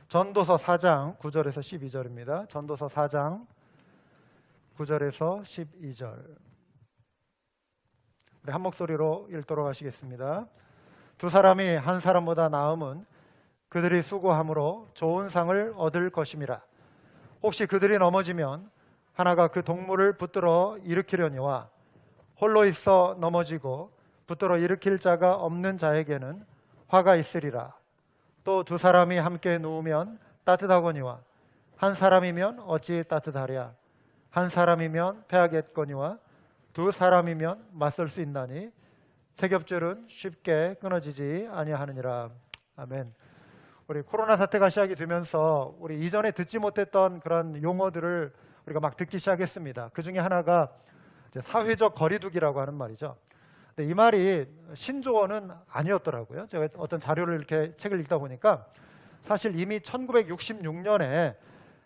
전도서 4장 9절에서 12절입니다. 전도서 4장 9절에서 12절. 우리 한 목소리로 읽도록 하시겠습니다. 두 사람이 한 사람보다 나음은 그들이 수고함으로 좋은 상을 얻을 것임이라. 혹시 그들이 넘어지면 하나가 그 동물을 붙들어 일으키려니와 홀로 있어 넘어지고 붙들어 일으킬 자가 없는 자에게는 화가 있으리라. 또 두 사람이 함께 누우면 따뜻하거니와 한 사람이면 어찌 따뜻하랴. 한 사람이면 패하겠거니와 두 사람이면 맞설 수 있나니 세 겹줄은 쉽게 끊어지지 아니하느니라. 아멘. 우리 코로나 사태가 시작이 되면서 우리 이전에 듣지 못했던 그런 용어들을 우리가 막 듣기 시작했습니다. 그 중에 하나가 이제 사회적 거리두기라고 하는 말이죠. 근데 이 말이 신조어는 아니었더라고요. 제가 어떤 자료를 이렇게 책을 읽다 보니까 사실 이미 1966년에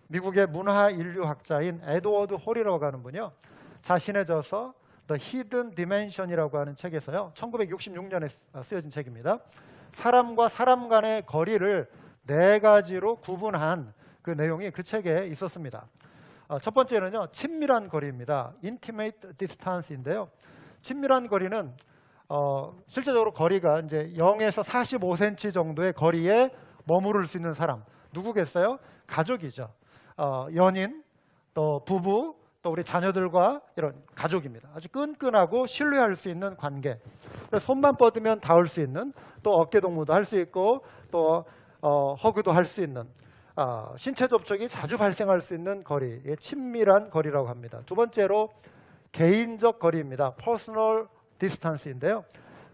미국의 문화인류학자인 에드워드 홀이라고 하는 분이요, 자신의 저서 The Hidden Dimension이라고 하는 책에서요, 1966년에 쓰여진 책입니다. 사람과 사람 간의 거리를 네 가지로 구분한 그 내용이 그 책에 있었습니다. 첫 번째는요, 친밀한 거리입니다. Intimate distance인데요. 친밀한 거리는 실제적으로 거리가 이제 0에서 45cm 정도의 거리에 머무를 수 있는 사람, 누구겠어요? 가족이죠. 연인, 또 부부, 또 우리 자녀들과 이런 가족입니다. 아주 끈끈하고 신뢰할 수 있는 관계. 손만 뻗으면 닿을 수 있는, 또 어깨 동무도 할 수 있고, 또 허그도 할 수 있는, 신체 접촉이 자주 발생할 수 있는 거리, 친밀한 거리라고 합니다. 두 번째로 개인적 거리입니다. Personal distance인데요.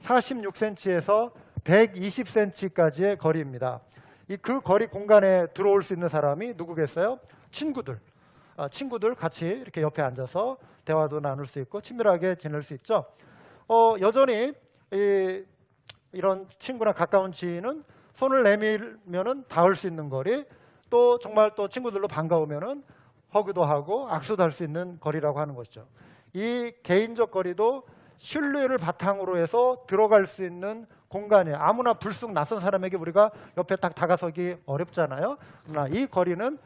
46cm에서 120cm까지의 거리입니다. 그 거리 공간에 들어올 수 있는 사람이 누구겠어요? 친구들. 친구들 같이 이렇게 옆에 앉아서 대화도 나눌 수 있고 친밀하게 지낼 수 있죠. 여전히 이런 친구나 가까운 지인은 손을 내밀면은 닿을 수 있는 거리, 또 정말 또 친구들로 반가우면은 허그도 하고 악수도 할 수 있는 거리라고 하는 것이죠. 이 개인적 거리도 신뢰를 바탕으로 해서 들어갈 수 있는 공간이에요. 아무나 불쑥 낯선 사람에게 우리가 옆에 딱 다가서기 어렵잖아요. 그러나 이 거리는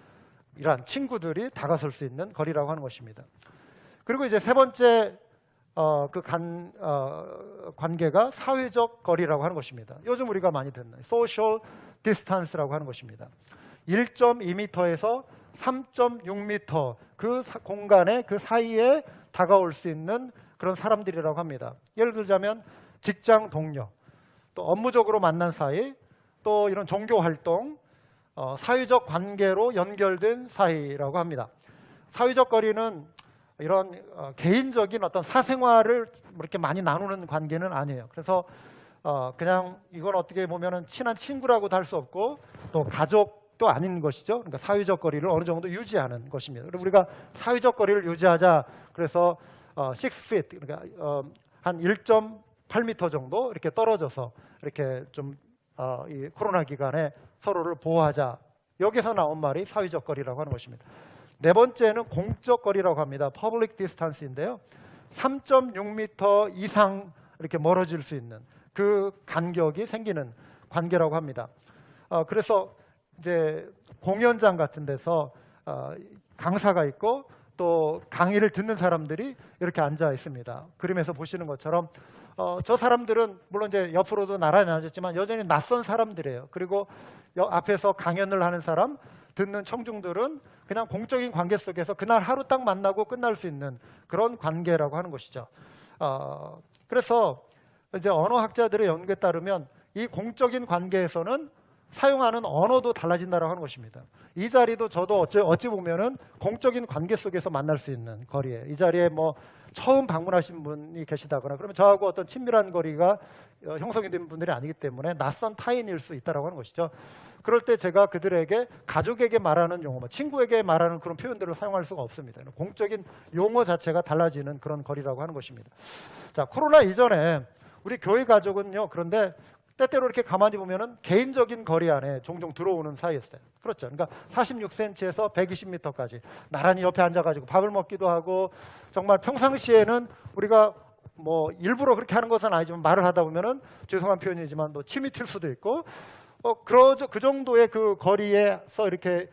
이러한 친구들이 다가설 수 있는 거리라고 하는 것입니다. 그리고 이제 세 번째 관계가 사회적 거리라고 하는 것입니다. 요즘 우리가 많이 듣는 social distance라고 하는 것입니다. 1.2m에서 3.6m 그 공간에 그 사이에 다가올 수 있는 그런 사람들이라고 합니다. 예를 들자면 직장 동료, 또 업무적으로 만난 사이, 또 이런 종교 활동, 사회적 관계로 연결된 사이라고 합니다. 사회적 거리는 이런 개인적인 어떤 사생활을 이렇게 많이 나누는 관계는 아니에요. 그래서 그냥 이건 어떻게 보면은 친한 친구라고도 할 수 없고 또 가족도 아닌 것이죠. 그러니까 사회적 거리를 어느 정도 유지하는 것입니다. 그리고 우리가 사회적 거리를 유지하자 그래서 6feet, 그러니까 한 1.8m 정도 이렇게 떨어져서 이렇게 좀 이 코로나 기간에 서로를 보호하자. 여기서 나온 말이 사회적 거리라고 하는 것입니다. 네 번째는 공적 거리라고 합니다. Public distance인데요. 3.6m 이상 이렇게 멀어질 수 있는 그 간격이 생기는 관계라고 합니다. 그래서 이제 공연장 같은 데서 강사가 있고 또 강의를 듣는 사람들이 이렇게 앉아 있습니다. 그림에서 보시는 것처럼 저 사람들은 물론 이제 옆으로도 나란히 앉았지만 여전히 낯선 사람들이에요. 그리고 앞에서 강연을 하는 사람, 듣는 청중들은 그냥 공적인 관계 속에서 그날 하루 딱 만나고 끝날 수 있는 그런 관계라고 하는 것이죠. 그래서 이제 언어학자들의 연구에 따르면 이 공적인 관계에서는 사용하는 언어도 달라진다고 하는 것입니다. 이 자리도 저도 어찌 보면은 공적인 관계 속에서 만날 수 있는 거리에, 이 자리에 뭐 처음 방문하신 분이 계시다거나 그러면 저하고 어떤 친밀한 거리가 형성이 된 분들이 아니기 때문에 낯선 타인일 수 있다고 하는 것이죠. 그럴 때 제가 그들에게 가족에게 말하는 용어, 친구에게 말하는 그런 표현들을 사용할 수가 없습니다. 공적인 용어 자체가 달라지는 그런 거리라고 하는 것입니다. 자, 코로나 이전에 우리 교회 가족은요, 그런데 때때로 이렇게 가만히 보면은 개인적인 거리 안에 종종 들어오는 사이였어요. 그렇죠. 그러니까 46cm에서 120m까지 나란히 옆에 앉아가지고 밥을 먹기도 하고, 정말 평상시에는 우리가 뭐 일부러 그렇게 하는 것은 아니지만 말을 하다 보면은 죄송한 표현이지만 또 침이 튈 수도 있고, 그 정도의 그 거리에서 이렇게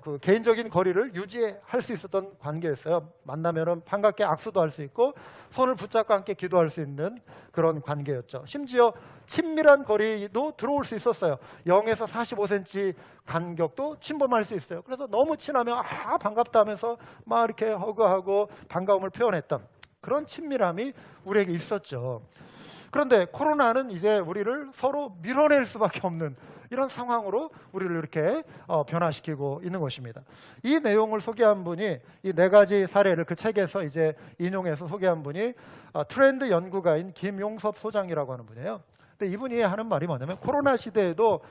그 개인적인 거리를 유지할 수 있었던 관계였어요. 만나면은 반갑게 악수도 할 수 있고 손을 붙잡고 함께 기도할 수 있는 그런 관계였죠. 심지어 친밀한 거리도 들어올 수 있었어요. 0에서 45cm 간격도 침범할 수 있어요. 그래서 너무 친하면 반갑다 하면서 막 이렇게 허그하고 반가움을 표현했던 그런 친밀함이 우리에게 있었죠. 그런데 코로나는 이제 우리를 서로 밀어낼 수밖에 없는 이런 상황으로 우리를 이렇게 변화시키고 있는 것입니다. 이 내용을 소개한 분이 이 4가지 사례를 그 책에서 이제 인용해서 소개한 분이 트렌드 연구가인 김용섭 소장이라고 하는 분이에요. 근데 이분이 하는 말이 뭐냐면 코로나 시대에도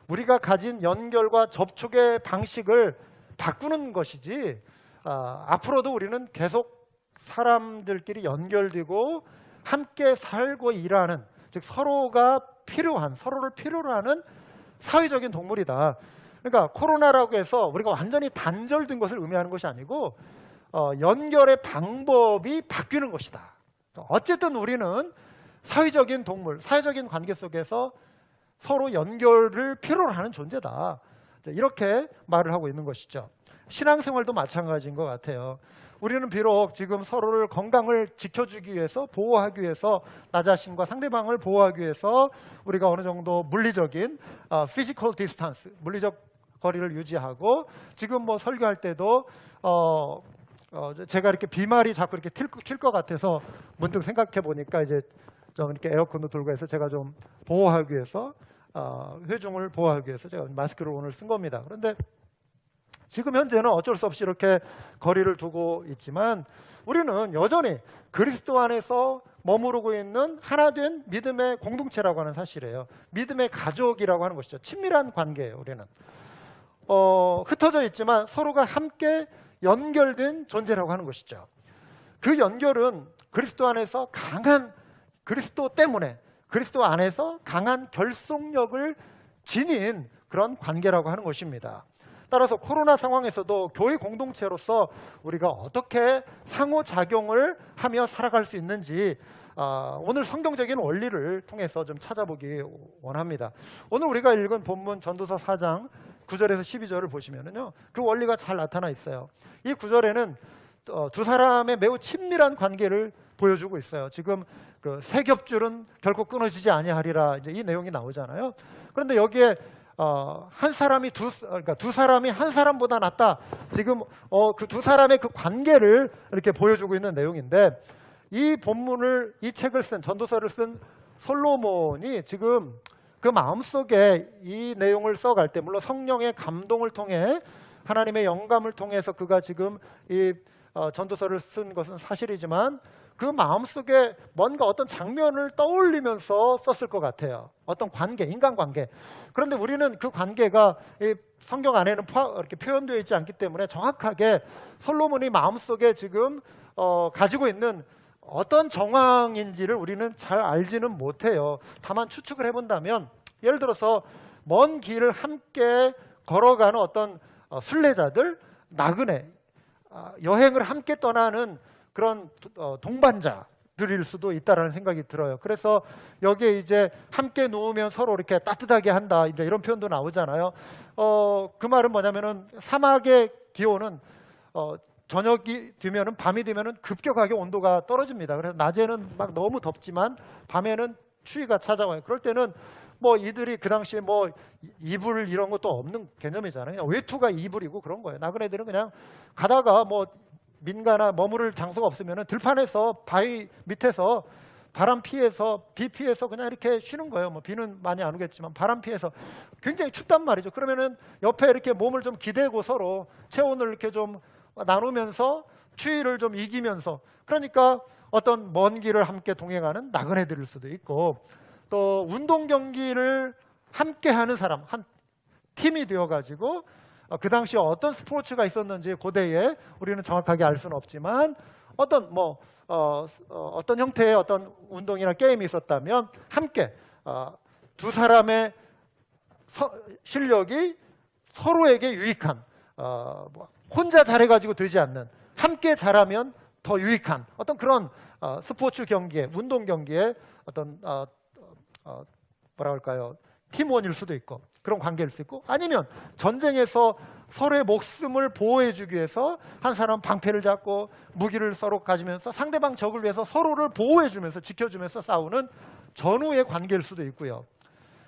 우리가 가진 연결과 접촉의 방식을 바꾸는 것이지 앞으로도 우리는 계속 사람들끼리 연결되고 함께 살고 일하는, 즉 서로를 필요로 하는 사회적인 동물이다. 그러니까 코로나라고 해서 우리가 완전히 단절된 것을 의미하는 것이 아니고 연결의 방법이 바뀌는 것이다. 어쨌든 우리는 사회적인 동물, 사회적인 관계 속에서 서로 연결을 필요로 하는 존재다. 이렇게 말을 하고 있는 것이죠. 신앙생활도 마찬가지인 것 같아요. 우리는 비록 지금 서로를 건강을 지켜주기 위해서, 보호하기 위해서, 나 자신과 상대방을 보호하기 위해서 우리가 어느 정도 물리적인 physical distance, 물리적 거리를 유지하고, 지금 뭐 설교할 때도 제가 이렇게 비말이 자꾸 이렇게 튈 것 같아서 문득 생각해 보니까 이제 좀 이렇게 에어컨도 돌고 해서 제가 좀 보호하기 위해서 회중을 보호하기 위해서 제가 마스크를 오늘 쓴 겁니다. 그런데 지금 현재는 어쩔 수 없이 이렇게 거리를 두고 있지만 우리는 여전히 그리스도 안에서 머무르고 있는 하나된 믿음의 공동체라고 하는 사실이에요. 믿음의 가족이라고 하는 것이죠. 친밀한 관계예요. 우리는 흩어져 있지만 서로가 함께 연결된 존재라고 하는 것이죠. 그 연결은 그리스도 안에서 그리스도 때문에 그리스도 안에서 강한 결속력을 지닌 그런 관계라고 하는 것입니다. 따라서 코로나 상황에서도 교회 공동체로서 우리가 어떻게 상호작용을 하며 살아갈 수 있는지 오늘 성경적인 원리를 통해서 좀 찾아보기 원합니다. 오늘 우리가 읽은 본문 전도서 4장 9절에서 12절을 보시면요, 그 원리가 잘 나타나 있어요. 이 구절에는 두 사람의 매우 친밀한 관계를 보여주고 있어요. 지금 그 새 겹줄은 결코 끊어지지 아니하리라, 이제 이 내용이 나오잖아요. 그런데 여기에 그러니까 두 사람이 한 사람보다 낫다. 지금 그 두 사람의 그 관계를 이렇게 보여주고 있는 내용인데, 이 책을 쓴, 전도서를 쓴 솔로몬이 지금 그 마음속에 이 내용을 써갈 때, 물론 성령의 감동을 통해 하나님의 영감을 통해서 그가 지금 이 전도서를 쓴 것은 사실이지만 그 마음속에 뭔가 어떤 장면을 떠올리면서 썼을 것 같아요. 어떤 관계, 인간관계. 그런데 우리는 그 관계가 이 성경 안에는 이렇게 표현되어 있지 않기 때문에 정확하게 솔로몬이 마음속에 지금 가지고 있는 어떤 정황인지를 우리는 잘 알지는 못해요. 다만 추측을 해본다면, 예를 들어서 먼 길을 함께 걸어가는 어떤 순례자들, 나그네, 여행을 함께 떠나는 그런 동반자들일 수도 있다라는 생각이 들어요. 그래서 여기에 이제 함께 누우면 서로 이렇게 따뜻하게 한다, 이제 이런 표현도 나오잖아요. 그 말은 뭐냐면은 사막의 기온은 저녁이 되면은, 밤이 되면은 급격하게 온도가 떨어집니다. 그래서 낮에는 막 너무 덥지만 밤에는 추위가 찾아와요. 그럴 때는 뭐 이들이 그 당시에 뭐 이불 이런 것도 없는 개념이잖아요. 그냥 외투가 이불이고 그런 거예요. 나그네들은 그냥 가다가 뭐 민가나 머무를 장소가 없으면은 들판에서, 바위 밑에서 바람 피해서, 비 피해서 그냥 이렇게 쉬는 거예요. 뭐 비는 많이 안 오겠지만 바람 피해서 굉장히 춥단 말이죠. 그러면은 옆에 이렇게 몸을 좀 기대고 서로 체온을 이렇게 좀 나누면서 추위를 좀 이기면서, 그러니까 어떤 먼 길을 함께 동행하는 나그네들일 수도 있고, 또 운동 경기를 함께 하는 사람, 한 팀이 되어가지고 그 당시에 어떤 스포츠가 있었는지 고대에 우리는 정확하게 알 수는 없지만 어떤 어떤 형태의 어떤 운동이나 게임이 있었다면 함께 두 사람의 실력이 서로에게 유익한, 혼자 잘해가지고 되지 않는, 함께 잘하면 더 유익한 어떤 그런 스포츠 경기에, 운동 경기에 어떤 뭐라 할까요? 팀원일 수도 있고 그런 관계일 수 있고, 아니면 전쟁에서 서로의 목숨을 보호해주기 위해서 한 사람은 방패를 잡고 무기를 서로 가지면서 상대방 적을 위해서 서로를 보호해주면서 지켜주면서 싸우는 전우의 관계일 수도 있고요.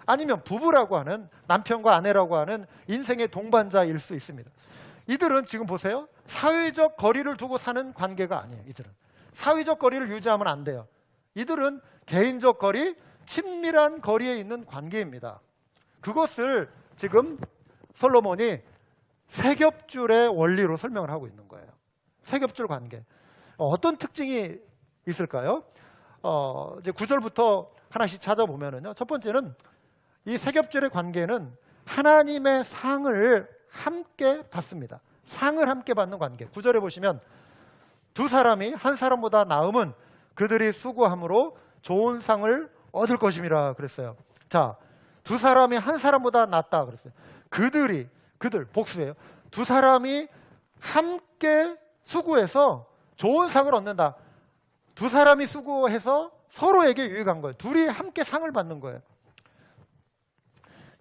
아니면 부부라고 하는, 남편과 아내라고 하는 인생의 동반자일 수 있습니다. 이들은 지금 보세요. 사회적 거리를 두고 사는 관계가 아니에요. 이들은 사회적 거리를 유지하면 안 돼요. 이들은 개인적 거리, 친밀한 거리에 있는 관계입니다. 그것을 지금 솔로몬이 세겹줄의 원리로 설명을 하고 있는 거예요. 세겹줄 관계. 어떤 특징이 있을까요? 이제 9절부터 하나씩 찾아보면은요. 첫 번째는 이 세겹줄의 관계는 하나님의 상을 함께 받습니다. 상을 함께 받는 관계. 9절에 보시면 두 사람이 한 사람보다 나음은 그들이 수고함으로 좋은 상을 얻을 것임이라 그랬어요. 자, 두 사람이 한 사람보다 낫다 그랬어요. 그들 복수예요. 두 사람이 함께 수고해서 좋은 상을 얻는다. 두 사람이 수고해서 서로에게 유익한 거예요. 둘이 함께 상을 받는 거예요.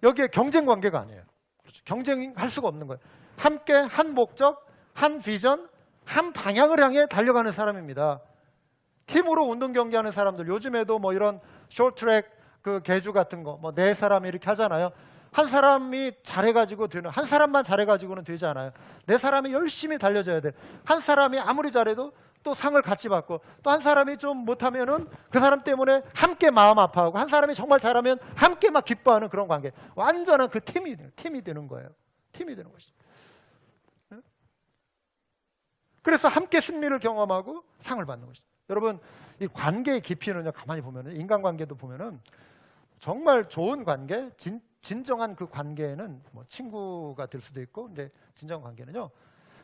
여기에 경쟁 관계가 아니에요. 그렇죠. 경쟁할 수가 없는 거예요. 함께 한 목적, 한 비전, 한 방향을 향해 달려가는 사람입니다. 팀으로 운동 경기하는 사람들, 요즘에도 뭐 이런 쇼트트랙 그 계주 같은 거 뭐 네 사람이 이렇게 하잖아요. 한 사람이 잘해가지고 되는, 한 사람만 잘해가지고는 되지 않아요. 네 사람이 열심히 달려줘야 돼. 한 사람이 아무리 잘해도 또 상을 같이 받고, 또 한 사람이 좀 못하면은 그 사람 때문에 함께 마음 아파하고, 한 사람이 정말 잘하면 함께 막 기뻐하는 그런 관계. 완전한 그 팀이 되는 거예요. 팀이 되는 것이죠. 그래서 함께 승리를 경험하고 상을 받는 것이죠. 여러분, 이 관계의 깊이는요, 가만히 보면은, 인간관계도 보면은 정말 좋은 관계, 진정한 그 관계는 뭐 친구가 될 수도 있고, 근데 진정 관계는요,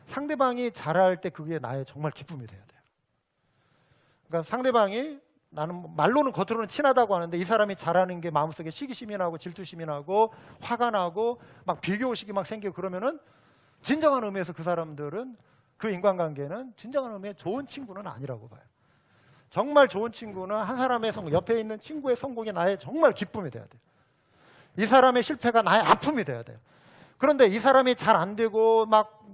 상대방이 잘할 때 그게 나의 정말 기쁨이 돼야 돼요. 그러니까 상대방이, 나는 말로는 겉으로는 친하다고 하는데 이 사람이 잘하는 게 마음속에 시기심이 나고 질투심이 나고 화가 나고 막 비교의식이 막 생기고 그러면은 진정한 의미에서 그 사람들은, 그 인간관계는 진정한 의미의 좋은 친구는 아니라고 봐요. 정말 좋은 친구는 한 사람의 옆에 있는 친구의 성공이 나의 정말 기쁨이 돼야 돼요. 이 사람의 실패가 나의 아픔이 돼야 돼요. 그런데 이 사람이 잘 안 되고 막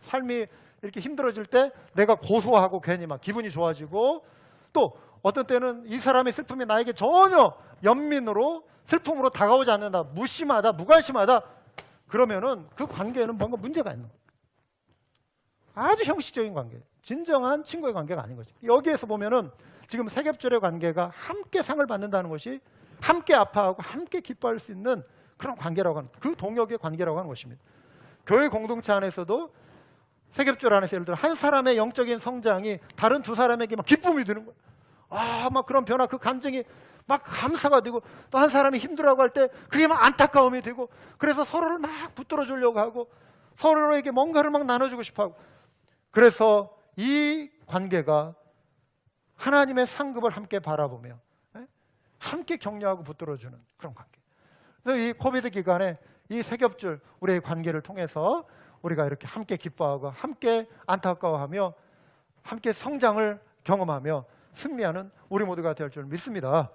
삶이 이렇게 힘들어질 때 내가 고소하고 괜히 막 기분이 좋아지고, 또 어떤 때는 이 사람의 슬픔이 나에게 전혀 연민으로 슬픔으로 다가오지 않는다, 무심하다, 무관심하다, 그러면은 그 관계에는 뭔가 문제가 있는 거예요. 아주 형식적인 관계, 진정한 친구의 관계가 아닌 거죠. 여기에서 보면은 지금 세겹줄의 관계가 함께 상을 받는다는 것이 함께 아파하고 함께 기뻐할 수 있는 그런 관계라고 하는, 그 동역의 관계라고 하는 것입니다. 교회 공동체 안에서도 세겹줄 안에서 예를 들어 한 사람의 영적인 성장이 다른 두 사람에게 막 기쁨이 되는 거예요. 막 그런 변화, 그 감정이 막 감사가 되고, 또 한 사람이 힘들어하고 할 때 그게 막 안타까움이 되고, 그래서 서로를 막 붙들어 주려고 하고 서로에게 뭔가를 막 나눠주고 싶어 하고, 그래서 이 관계가 하나님의 상급을 함께 바라보며 함께 격려하고 붙들어주는 그런 관계. 그래서 이 코비드 기간에 이 세겹줄 우리의 관계를 통해서 우리가 이렇게 함께 기뻐하고 함께 안타까워하며 함께 성장을 경험하며 승리하는 우리 모두가 될 줄 믿습니다.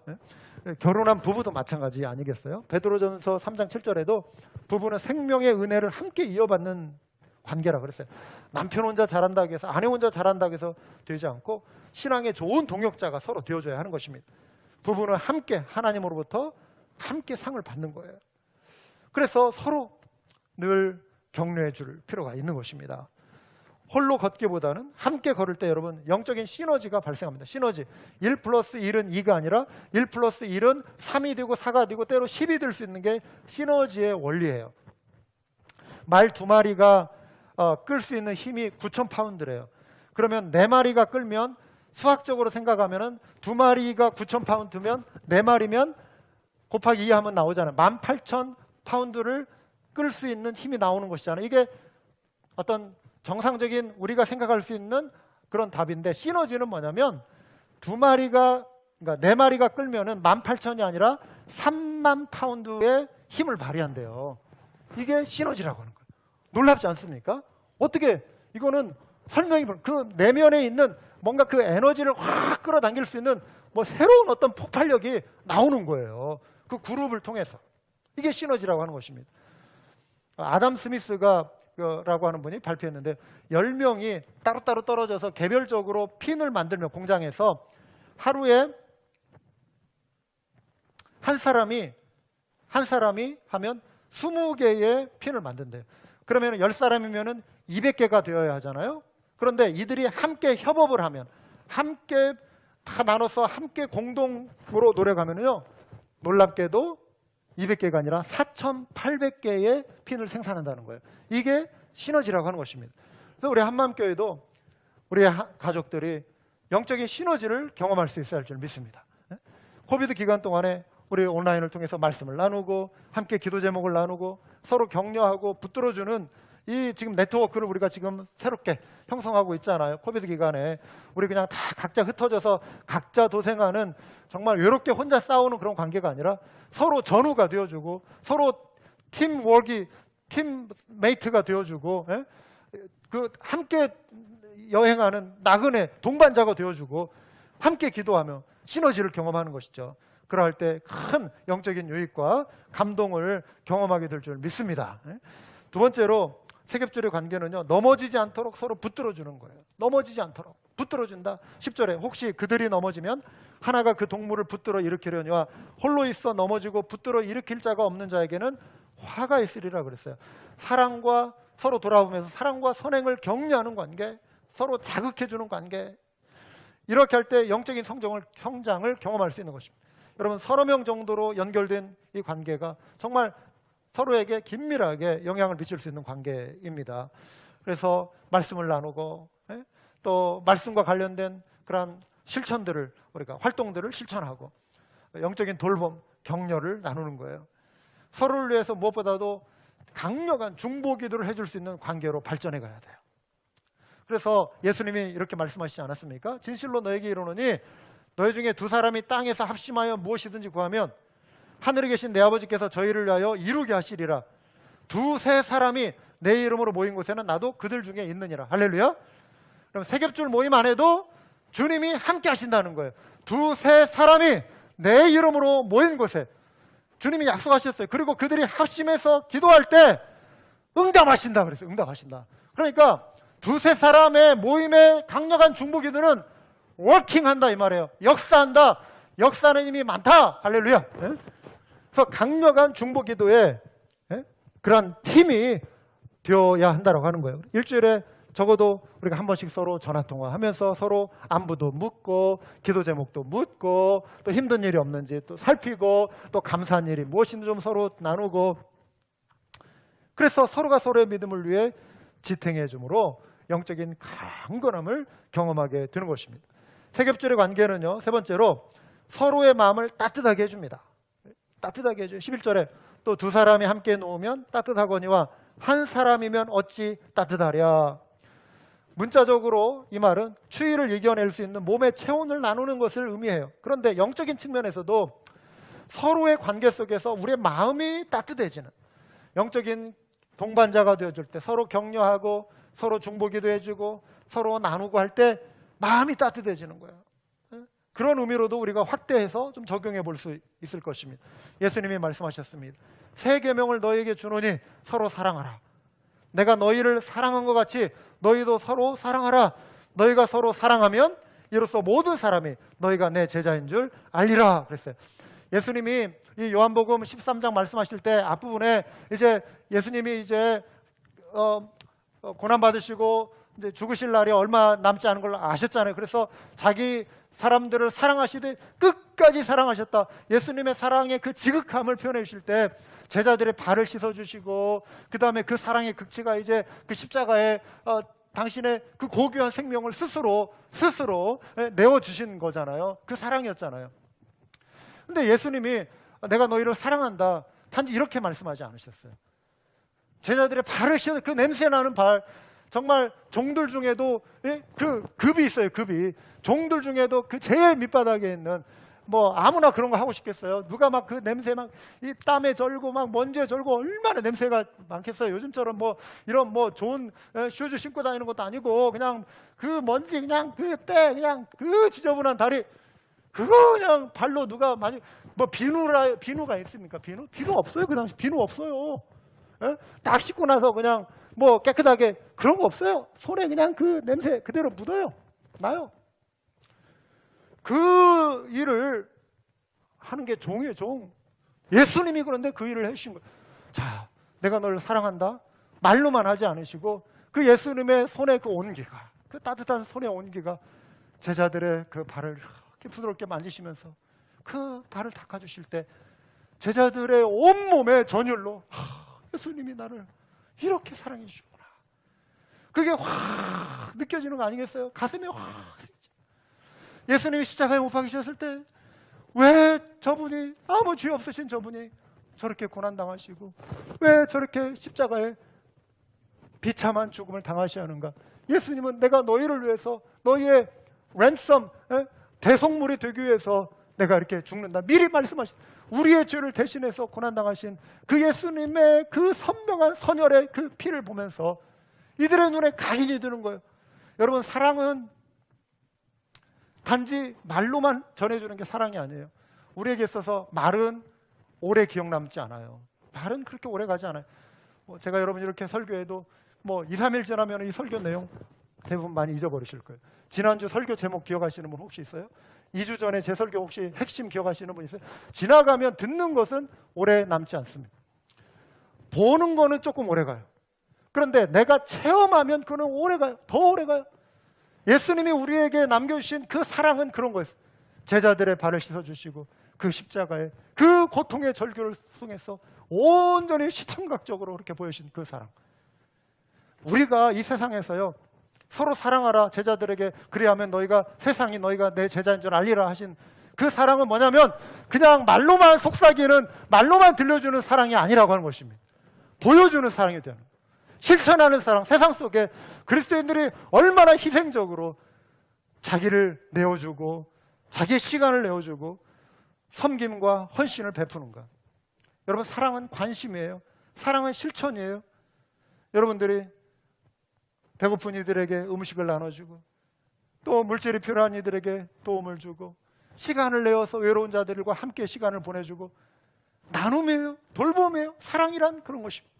결혼한 부부도 마찬가지 아니겠어요? 베드로전서 3장 7절에도 부부는 생명의 은혜를 함께 이어받는 관계라 그랬어요. 남편 혼자 잘한다고 해서, 아내 혼자 잘한다고 해서 되지 않고 신앙의 좋은 동역자가 서로 되어줘야 하는 것입니다. 부부는 함께 하나님으로부터 함께 상을 받는 거예요. 그래서 서로 늘 격려해 줄 필요가 있는 것입니다. 홀로 걷기보다는 함께 걸을 때 여러분 영적인 시너지가 발생합니다. 시너지. 1 플러스 1은 2가 아니라 1 플러스 1은 3이 되고 4가 되고 때로 10이 될 수 있는 게 시너지의 원리예요. 말 2마리가 끌 수 있는 힘이 9,000파운드래요. 그러면 4마리가 끌면, 수학적으로 생각하면 2마리가 9,000파운드면 4마리면 곱하기 2 하면 나오잖아요. 18,000파운드를 끌 수 있는 힘이 나오는 것이잖아요. 이게 어떤 정상적인 우리가 생각할 수 있는 그런 답인데, 시너지는 뭐냐면 2마리가, 그러니까 4마리가 끌면은 18,000이 아니라 3만 파운드의 힘을 발휘한대요. 이게 시너지라고 하는 거예요. 놀랍지 않습니까? 어떻게, 이거는 설명이, 그 내면에 있는 뭔가 그 에너지를 확 끌어당길 수 있는 뭐 새로운 어떤 폭발력이 나오는 거예요. 그 그룹을 통해서. 이게 시너지라고 하는 것입니다. 아담 스미스가 라고 하는 분이 발표했는데 10명이 따로따로 떨어져서 개별적으로 핀을 만들면 공장에서 하루에 한 사람이 하면 20개의 핀을 만든대요. 그러면 10사람이면 200개가 되어야 하잖아요. 그런데 이들이 함께 협업을 하면, 함께 다 나눠서 함께 공동으로 노력하면요, 놀랍게도 200개가 아니라 4,800개의 핀을 생산한다는 거예요. 이게 시너지라고 하는 것입니다. 그래서 우리 한마음교회도 우리 가족들이 영적인 시너지를 경험할 수 있어야 할 줄 믿습니다. 코비드 기간 동안에 우리 온라인을 통해서 말씀을 나누고 함께 기도 제목을 나누고 서로 격려하고 붙들어주는 이 지금 네트워크를 우리가 지금 새롭게 형성하고 있잖아요. 코비드 기간에 우리 그냥 다 각자 흩어져서 각자 도생하는, 정말 외롭게 혼자 싸우는 그런 관계가 아니라 서로 전우가 되어주고 서로 팀메이트가 되어주고, 그 함께 여행하는 나그네 동반자가 되어주고 함께 기도하며 시너지를 경험하는 것이죠. 그럴 때 큰 영적인 유익과 감동을 경험하게 될 줄 믿습니다. 두 번째로 세겹줄의 관계는요, 넘어지지 않도록 서로 붙들어주는 거예요. 넘어지지 않도록 붙들어준다. 10절에 혹시 그들이 넘어지면 하나가 그 동물을 붙들어 일으키려니와 홀로 있어 넘어지고 붙들어 일으킬 자가 없는 자에게는 화가 있으리라 그랬어요. 사랑과 서로 돌아보면서 사랑과 선행을 격려하는 관계, 서로 자극해주는 관계, 이렇게 할 때 영적인 성장을 경험할 수 있는 것입니다. 여러분, 서너 명 정도로 연결된 이 관계가 정말 서로에게 긴밀하게 영향을 미칠 수 있는 관계입니다. 그래서 말씀을 나누고 또 말씀과 관련된 그런 실천들을, 우리가 활동들을 실천하고 영적인 돌봄, 격려를 나누는 거예요. 서로를 위해서 무엇보다도 강력한 중보 기도를 해줄 수 있는 관계로 발전해 가야 돼요. 그래서 예수님이 이렇게 말씀하시지 않았습니까? 진실로 너에게 이르노니 너희 중에 두 사람이 땅에서 합심하여 무엇이든지 구하면 하늘에 계신 내 아버지께서 저희를 위하여 이루게 하시리라. 두세 사람이 내 이름으로 모인 곳에는 나도 그들 중에 있느니라. 할렐루야. 그럼 세겹줄 모임 안 해도 주님이 함께 하신다는 거예요. 두세 사람이 내 이름으로 모인 곳에 주님이 약속하셨어요. 그리고 그들이 합심해서 기도할 때 응답하신다 그랬어요. 응답하신다. 그러니까 두세 사람의 모임의 강력한 중보기도는 워킹한다 이 말이에요. 역사한다. 역사는 이미 많다. 할렐루야. 그래서 강력한 중보기도에 그런 팀이 되어야 한다고 하는 거예요. 일주일에 적어도 우리가 한 번씩 서로 전화통화하면서 서로 안부도 묻고 기도 제목도 묻고 또 힘든 일이 없는지 또 살피고 또 감사한 일이 무엇인지 좀 서로 나누고, 그래서 서로가 서로의 믿음을 위해 지탱해 줌으로 영적인 강건함을 경험하게 되는 것입니다. 세겹줄의 관계는요, 세 번째로 서로의 마음을 따뜻하게 해줍니다. 따뜻하게 해줘요. 11절에 또 두 사람이 함께 놓으면 따뜻하거니와 한 사람이면 어찌 따뜻하랴. 문자적으로 이 말은 추위를 이겨낼 수 있는 몸의 체온을 나누는 것을 의미해요. 그런데 영적인 측면에서도 서로의 관계 속에서 우리의 마음이 따뜻해지는, 영적인 동반자가 되어줄 때 서로 격려하고 서로 중보기도 해주고 서로 나누고 할 때 마음이 따뜻해지는 거예요. 그런 의미로도 우리가 확대해서 좀 적용해 볼 수 있을 것입니다. 예수님이 말씀하셨습니다. 새 계명을 너희에게 주노니 서로 사랑하라. 내가 너희를 사랑한 것 같이 너희도 서로 사랑하라. 너희가 서로 사랑하면 이로써 모든 사람이 너희가 내 제자인 줄 알리라 그랬어요. 예수님이 이 요한복음 13장 말씀하실 때 앞부분에 이제 예수님이 이제 고난 받으시고 이제 죽으실 날이 얼마 남지 않은 걸 아셨잖아요. 그래서 자기 사람들을 사랑하시되 끝까지 사랑하셨다. 예수님의 사랑의 그 지극함을 표현해 주실 때 제자들의 발을 씻어주시고, 그 다음에 그 사랑의 극치가 이제 그 십자가에 당신의 그 고귀한 생명을 스스로 내어주신 거잖아요. 그 사랑이었잖아요. 근데 예수님이 내가 너희를 사랑한다 단지 이렇게 말씀하지 않으셨어요. 제자들의 발을 씻어, 그 냄새나는 발, 정말 종들 중에도 그 급이 있어요. 급이 종들 중에도 그 제일 밑바닥에 있는, 뭐 아무나 그런 거 하고 싶겠어요? 누가 막 그 냄새 막 이 땀에 절고 막 먼지에 절고 얼마나 냄새가 많겠어요. 요즘처럼 뭐 이런 뭐 좋은 슈즈 신고 다니는 것도 아니고 그냥 그 먼지 그냥 그때 그냥 그 지저분한 다리 그거 그냥 발로 누가 많이 뭐 비누가 있습니까? 비누 없어요. 그 당시 비누 없어요. 예? 딱 씻고 나서 그냥 뭐 깨끗하게 그런 거 없어요. 손에 그냥 그 냄새 그대로 묻어요. 나요. 그 일을 하는 게 종이에요, 종. 예수님이 그런데 그 일을 해주신 거예요. 자, 내가 너를 사랑한다. 말로만 하지 않으시고 그 예수님의 손에 그 온기가, 그 따뜻한 손의 온기가 제자들의 그 발을 이렇게 부드럽게 만지시면서 그 발을 닦아주실 때 제자들의 온몸에 전율로 예수님이 나를 이렇게 사랑해 주셨구나. 그게 확 느껴지는 거 아니겠어요? 가슴에 확. 예수님이 십자가에 못 박히셨을 때 왜 저분이, 아무 죄 없으신 저분이 저렇게 고난당하시고 왜 저렇게 십자가에 비참한 죽음을 당하셔야 하는가? 예수님은 내가 너희를 위해서, 너희의 랜섬, 대속물이 되기 위해서 내가 이렇게 죽는다. 미리 말씀하신, 우리의 죄를 대신해서 고난당하신 그 예수님의 그 선명한 선혈의 그 피를 보면서 이들의 눈에 각인이 드는 거예요. 여러분, 사랑은 단지 말로만 전해주는 게 사랑이 아니에요. 우리에게 있어서 말은 오래 기억 남지 않아요. 말은 그렇게 오래 가지 않아요. 제가 여러분 이렇게 설교해도 2, 3일 지나면 이 설교 내용 대부분 많이 잊어버리실 거예요. 지난주 설교 제목 기억하시는 분 혹시 있어요? 2주 전에 제 설교 혹시 핵심 기억하시는 분 있어요? 지나가면 듣는 것은 오래 남지 않습니다. 보는 거는 조금 오래 가요. 그런데 내가 체험하면 그는 오래 가요. 더 오래 가요. 예수님이 우리에게 남겨주신 그 사랑은 그런 거였어요. 제자들의 발을 씻어주시고 그 십자가에 그 고통의 절규를 통해서 온전히 시청각적으로 그렇게 보여주신 그 사랑. 우리가 이 세상에서요, 서로 사랑하라 제자들에게 그리하면 너희가 세상이 너희가 내 제자인 줄 알리라 하신 그 사랑은 뭐냐면 그냥 말로만 속삭이는, 말로만 들려주는 사랑이 아니라고 하는 것입니다. 보여주는 사랑이 되는 거예요. 실천하는 사랑. 세상 속에 그리스도인들이 얼마나 희생적으로 자기를 내어주고 자기의 시간을 내어주고 섬김과 헌신을 베푸는가. 여러분, 사랑은 관심이에요. 사랑은 실천이에요. 여러분들이 배고픈 이들에게 음식을 나눠주고 또 물질이 필요한 이들에게 도움을 주고 시간을 내어서 외로운 자들과 함께 시간을 보내주고 나눔이에요. 돌봄이에요. 사랑이란 그런 것입니다.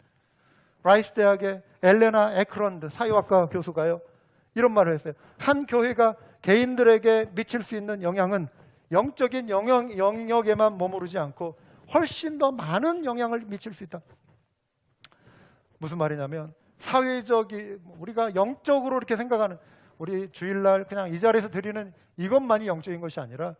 라이스 대학의 엘레나 에크런드 사회학과 교수가요, 이런 말을 했어요. 한 교회가 개인들에게 미칠 수 있는 영향은 영적인 영역에만 머무르지 않고 훨씬 더 많은 영향을 미칠 수 있다. 무슨 말이냐면 사회적이, 우리가 영적으로 이렇게 생각하는, 우리 주일날 그냥 이 자리에서 드리는 이것만이 영적인 것이 아니라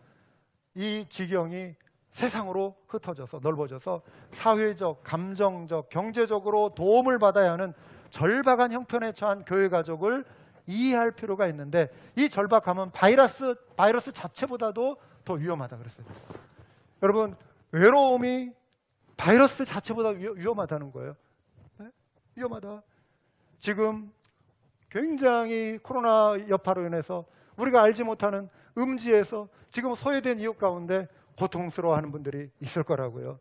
이 지경이 세상으로 흩어져서 넓어져서 사회적, 감정적, 경제적으로 도움을 받아야 하는 절박한 형편에 처한 교회 가족을 이해할 필요가 있는데 이 절박함은 바이러스 자체보다도 더 위험하다 그랬어요. 여러분, 외로움이 바이러스 자체보다 위험하다는 거예요. 네? 위험하다. 지금 굉장히 코로나 여파로 인해서 우리가 알지 못하는 음지에서 지금 소외된 이웃 가운데 고통스러워하는 분들이 있을 거라고요.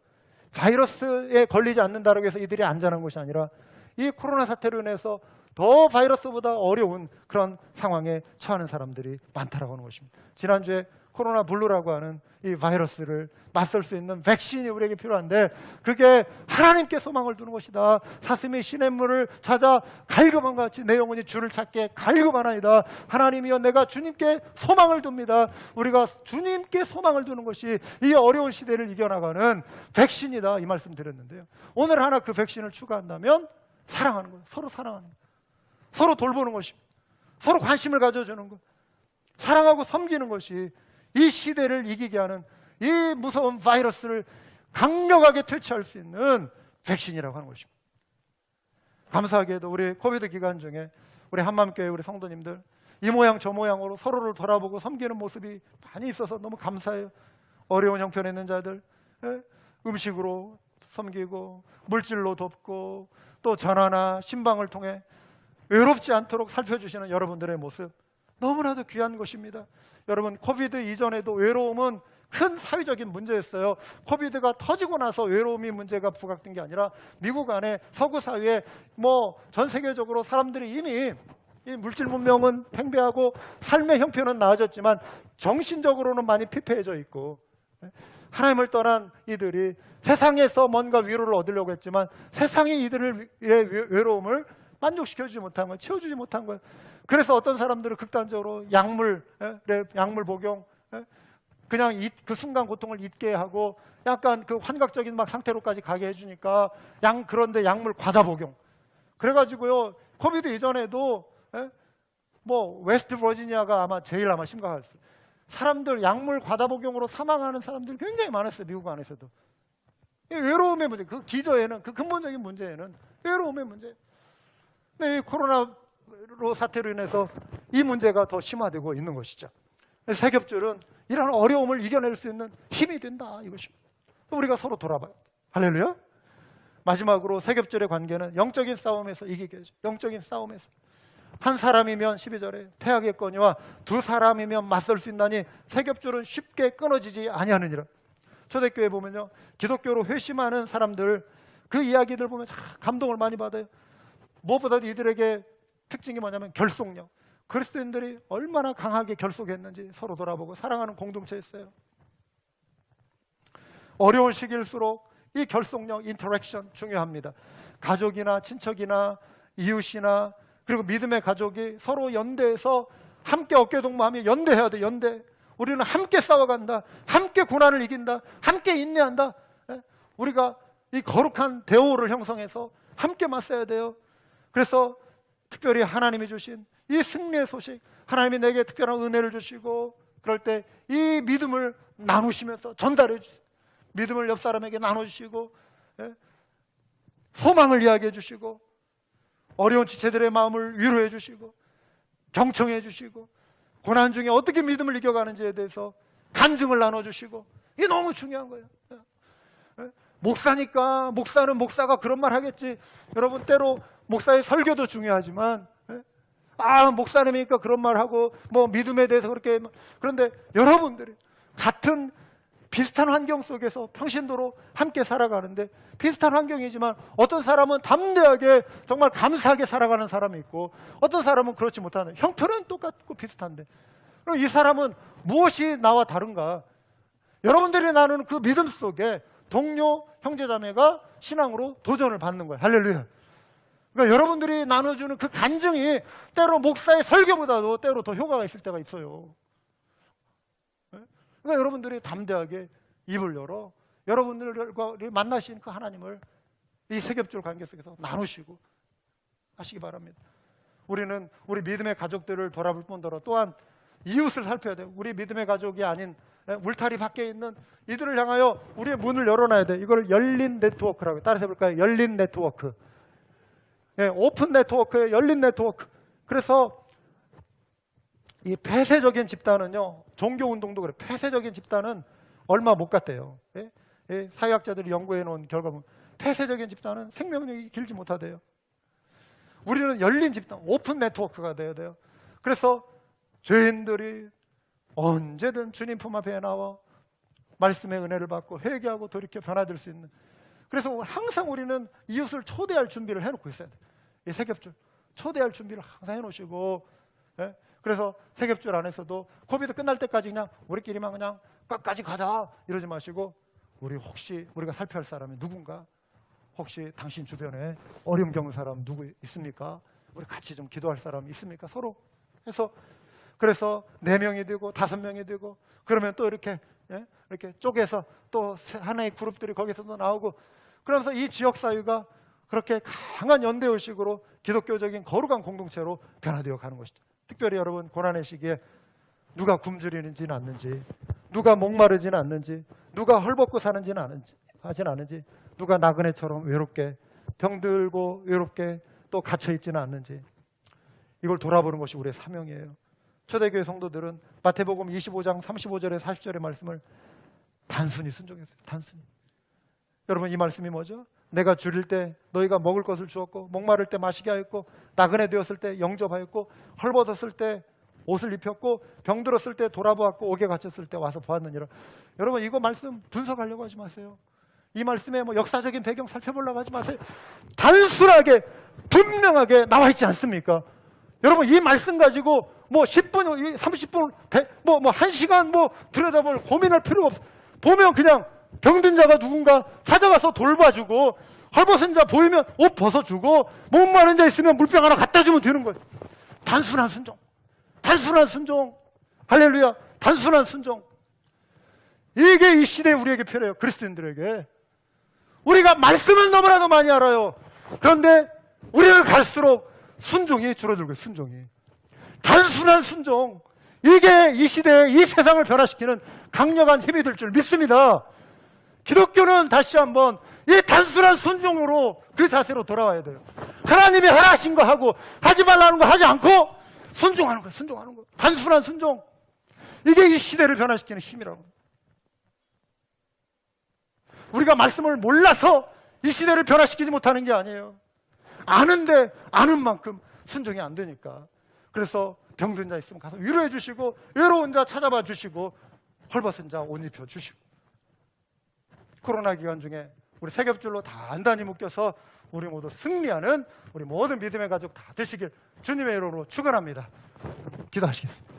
바이러스에 걸리지 않는다고 해서 이들이 안전한 것이 아니라 이 코로나 사태로 인해서 더 바이러스보다 어려운 그런 상황에 처하는 사람들이 많다라고 하는 것입니다. 지난주에 코로나 블루라고 하는 이 바이러스를 맞설 수 있는 백신이 우리에게 필요한데 그게 하나님께 소망을 두는 것이다. 사슴이 시냇물을 찾아 갈급함과 같이 내 영혼이 주를 찾게 갈급하나이다. 하나님이여, 내가 주님께 소망을 둡니다. 우리가 주님께 소망을 두는 것이 이 어려운 시대를 이겨나가는 백신이다, 이 말씀 드렸는데요. 오늘 하나 그 백신을 추가한다면 사랑하는 거예요. 서로 사랑하는 거예요. 서로 돌보는 것입니다. 서로 관심을 가져주는 것, 사랑하고 섬기는 것이 이 시대를 이기게 하는 이 무서운 바이러스를 강력하게 퇴치할 수 있는 백신이라고 하는 것입니다. 감사하게도 우리 코비드 기간 중에 우리 한마음교회 우리 성도님들 이 모양 저 모양으로 서로를 돌아보고 섬기는 모습이 많이 있어서 너무 감사해요. 어려운 형편에 있는 자들 음식으로 섬기고 물질로 돕고 또 전화나 신방을 통해 외롭지 않도록 살펴주시는 여러분들의 모습 너무나도 귀한 것입니다. 여러분, 코비드 이전에도 외로움은 큰 사회적인 문제였어요. 코비드가 터지고 나서 외로움이 문제가 부각된 게 아니라 미국 안에 서구 사회에 전 세계적으로 사람들이 이미 이 물질 문명은 팽배하고 삶의 형편은 나아졌지만 정신적으로는 많이 피폐해져 있고 하나님을 떠난 이들이 세상에서 뭔가 위로를 얻으려고 했지만 세상이 이들의 외로움을 만족시켜주지 못한 거예요. 채워주지 못한 거예요. 그래서 어떤 사람들은 극단적으로 약물 복용, 그냥 그 순간 고통을 잊게 하고 약간 그 환각적인 막 상태로까지 가게 해주니까 그런데 약물 과다 복용. 그래가지고요, 코비드 이전에도 뭐 웨스트 버지니아가 아마 제일 심각했어요. 사람들 약물 과다 복용으로 사망하는 사람들이 굉장히 많았어요. 미국 안에서도. 이 외로움의 문제, 그 기저에는, 그 근본적인 문제에는 외로움의 문제. 근데 이 코로나 사태로 인해서 이 문제가 더 심화되고 있는 것이죠. 세겹줄은 이런 어려움을 이겨낼 수 있는 힘이 된다, 이것입니다. 우리가 서로 돌아봐요. 할렐루야. 마지막으로 세겹줄의 관계는 영적인 싸움에서 이기게 해줘. 영적인 싸움에서. 한 사람이면 12절에 패하겠거니와 두 사람이면 맞설 수 있나니 세겹줄은 쉽게 끊어지지 아니하느니라. 초대교회 보면요, 기독교로 회심하는 사람들 그 이야기들 보면 참 감동을 많이 받아요. 무엇보다도 이들에게 특징이 뭐냐면 결속력. 그리스도인들이 얼마나 강하게 결속했는지 서로 돌아보고 사랑하는 공동체였어요. 어려운 시기일수록 이 결속력, 인터랙션 중요합니다. 가족이나 친척이나 이웃이나 그리고 믿음의 가족이 서로 연대해서 함께 어깨동무하며 연대해야 돼. 연대. 우리는 함께 싸워간다. 함께 고난을 이긴다. 함께 인내한다. 우리가 이 거룩한 대오를 형성해서 함께 맞서야 돼요. 그래서 특별히 하나님이 주신 이 승리의 소식, 하나님이 내게 특별한 은혜를 주시고 그럴 때 이 믿음을 나누시면서 전달해 주세요. 믿음을 옆 사람에게 나눠주시고 소망을 이야기해 주시고 어려운 지체들의 마음을 위로해 주시고 경청해 주시고 고난 중에 어떻게 믿음을 이겨가는지에 대해서 간증을 나눠주시고 이게 너무 중요한 거예요. 목사니까 목사는 목사가 그런 말 하겠지. 여러분 때로 목사의 설교도 중요하지만 목사님이니까 그런 말 하고 뭐 믿음에 대해서 그렇게 그런데 여러분들이 같은 비슷한 환경 속에서 평신도로 함께 살아가는데 비슷한 환경이지만 어떤 사람은 담대하게 정말 감사하게 살아가는 사람이 있고 어떤 사람은 그렇지 못하는 형편은 똑같고 비슷한데 그럼 이 사람은 무엇이 나와 다른가? 여러분들이 나누는 그 믿음 속에 동료 형제자매가 신앙으로 도전을 받는 거예요. 할렐루야. 그러니까 여러분들이 나눠주는 그 간증이 때로 목사의 설교보다도 때로 더 효과가 있을 때가 있어요. 그러니까 여러분들이 담대하게 입을 열어 여러분들과 만나신 그 하나님을 이 세겹줄 관계 속에서 나누시고 하시기 바랍니다. 우리는 우리 믿음의 가족들을 돌아볼 뿐더러 또한 이웃을 살펴야 돼요. 우리 믿음의 가족이 아닌 울타리 밖에 있는 이들을 향하여 우리의 문을 열어놔야 돼요. 이걸 열린 네트워크라고 따라서 해볼까요? 열린 네트워크. 오픈 네트워크에 열린 네트워크. 그래서 이 폐쇄적인 집단은요, 종교운동도 그래요. 폐쇄적인 집단은 얼마 못 갔대요. 사회학자들이 연구해 놓은 결과 보면 폐쇄적인 집단은 생명력이 길지 못하대요. 우리는 열린 집단, 오픈 네트워크가 되어야 돼요. 그래서 죄인들이 언제든 주님 품 앞에 나와 말씀의 은혜를 받고 회개하고 돌이켜 변화될 수 있는, 그래서 항상 우리는 이웃을 초대할 준비를 해놓고 있어야 돼요. 이 세겹줄 초대할 준비를 항상 해놓으시고, 그래서 세겹줄 안에서도 코비드 끝날 때까지 그냥 우리끼리만 그냥 끝까지 가자 이러지 마시고, 우리 혹시 우리가 살펴야 할 사람이 누군가, 혹시 당신 주변에 어려움 겪는 사람 누구 있습니까? 우리 같이 좀 기도할 사람 있습니까? 서로 해서, 그래서 4명이 되고 5명이 되고, 그러면 또 이렇게 쪼개서 또 하나의 그룹들이 거기서도 나오고, 그러면서 이 지역 사회가 그렇게 강한 연대의식으로 기독교적인 거룩한 공동체로 변화되어 가는 것이죠. 특별히 여러분 고난의 시기에 누가 굶주리는지는 않는지, 누가 목마르지는 않는지, 누가 헐벗고 사는지는 하진 않은지, 누가 나그네처럼 외롭게 병들고 외롭게 또 갇혀있지는 않는지, 이걸 돌아보는 것이 우리의 사명이에요. 초대교회 성도들은 마태복음 25장 35절에 40절의 말씀을 단순히 순종했어요. 단순히. 여러분 이 말씀이 뭐죠? 내가 줄일 때 너희가 먹을 것을 주었고, 목마를 때 마시게 하였고, 나그네 되었을 때 영접하였고, 헐벗었을 때 옷을 입혔고, 병들었을 때 돌아보았고, 옥에 갇혔을 때 와서 보았느니라. 여러분 이거 말씀 분석하려고 하지 마세요. 이 말씀에 뭐 역사적인 배경 살펴보려고 하지 마세요. 단순하게 분명하게 나와 있지 않습니까? 여러분 이 말씀 가지고 뭐 10분, 30분, 뭐 1시간 뭐 들여다볼 고민할 필요가 없어요. 보면 그냥 병든 자가 누군가 찾아가서 돌봐주고, 헐벗은 자 보이면 옷 벗어주고, 몸 마른 자 있으면 물병 하나 갖다 주면 되는 거예요. 단순한 순종. 단순한 순종. 할렐루야. 단순한 순종. 이게 이 시대에 우리에게 필요해요. 그리스도인들에게. 우리가 말씀을 너무나도 많이 알아요. 그런데 우리를 갈수록 순종이 줄어들고, 순종이. 단순한 순종. 이게 이 시대에 이 세상을 변화시키는 강력한 힘이 될 줄 믿습니다. 기독교는 다시 한번 이 단순한 순종으로 그 자세로 돌아와야 돼요. 하나님이 하라신 거 하고 하지 말라는 거 하지 않고 순종하는 거예요. 순종하는 거예요. 단순한 순종. 이게 이 시대를 변화시키는 힘이라고. 우리가 말씀을 몰라서 이 시대를 변화시키지 못하는 게 아니에요. 아는데 아는 만큼 순종이 안 되니까. 그래서 병든 자 있으면 가서 위로해 주시고, 외로운 자 찾아봐 주시고, 헐벗은 자 옷 입혀 주시고. 코로나 기간 중에 우리 세 겹줄로 다 단단히 묶여서 우리 모두 승리하는 우리 모든 믿음의 가족 다 되시길 주님의 이름으로 축원합니다. 기도하시겠습니다.